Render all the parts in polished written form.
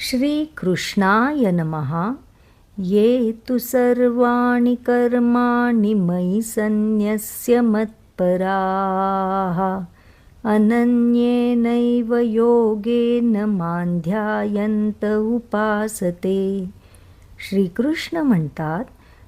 श्रीकृष्णाय नमः। ये तु सर्वाणि कर्माणि मयि सन्न्यस्य मत्पराः अनन्येनैव योगेन मां ध्यायन्त उपासते। श्रीकृष्ण म्हणतात,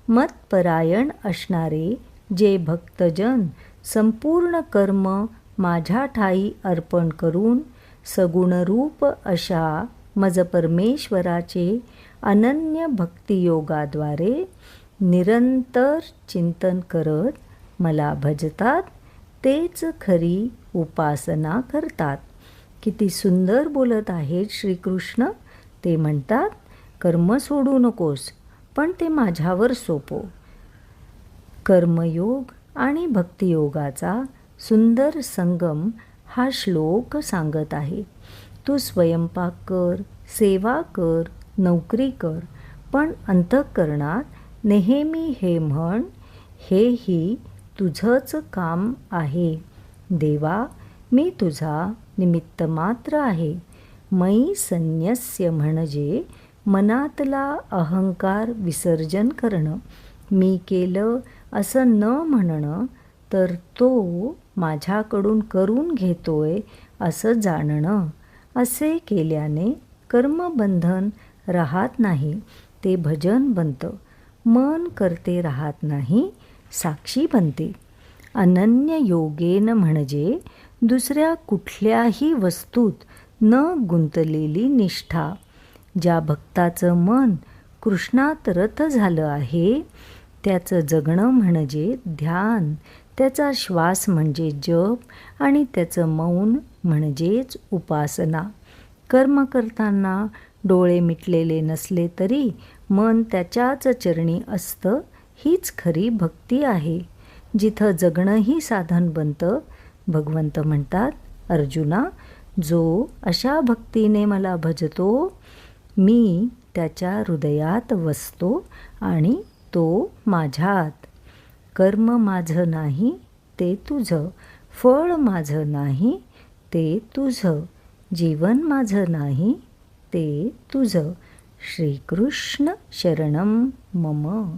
मतपरायण असणारे जे भक्तजन संपूर्ण कर्म माझ्या ठायी अर्पण करून सगुणरूप अशा मज परमेश्वराचे अनन्य भक्तियोगाद्वारे निरंतर चिंतन करत मला भजतात, तेच खरी उपासना करतात. किती सुंदर बोलत आहेत श्रीकृष्ण. ते म्हणतात, कर्म सोडू नकोस, पण ते माझ्यावर सोपव. कर्मयोग आणि भक्तियोगाचा सुंदर संगम हा श्लोक सांगत आहे. तू स्वयंपाक कर, सेवा कर, नोकरी कर, पण अंतःकरणात नेहमी हे म्हण, हेही तुझंच काम आहे. देवा, मी तुझा निमित्त मात्र आहे. मयि सन्न्यस्य म्हणजे मनातला अहंकार विसर्जन करणं. मी केलं असं न म्हणणं, तर तो माझ्याकडून करून घेतोय असं जाणणं. असे केल्याने कर्मबंधन राहत नाही, ते भजन बनतं. मन करते राहत नाही, साक्षी बनते. अनन्य योगेन म्हणजे दुसऱ्या कुठल्याही वस्तूत न गुंतलेली निष्ठा. ज्या भक्ताचं मन कृष्णात रत झालं आहे, त्याचं जगणं म्हणजे ध्यान, त्याचा श्वास म्हणजे जप आणि त्याचं मौन म्हणजेच उपासना. कर्म करताना डोळे मिटलेले नसले तरी मन त्याच्याच चरणी असतं, हीच खरी भक्ती आहे. जिथं जगणंही साधन बनतं. भगवंत म्हणतात, अर्जुना, जो अशा भक्तीने मला भजतो, मी त्याच्या हृदयात वसतो आणि तो माझ्यात. कर्म माझं नाही, ते तुझं. फळ माझं नाही, ते तुझं. जीवन माझं नाही, ते तुझं. श्रीकृष्ण शरणम मम.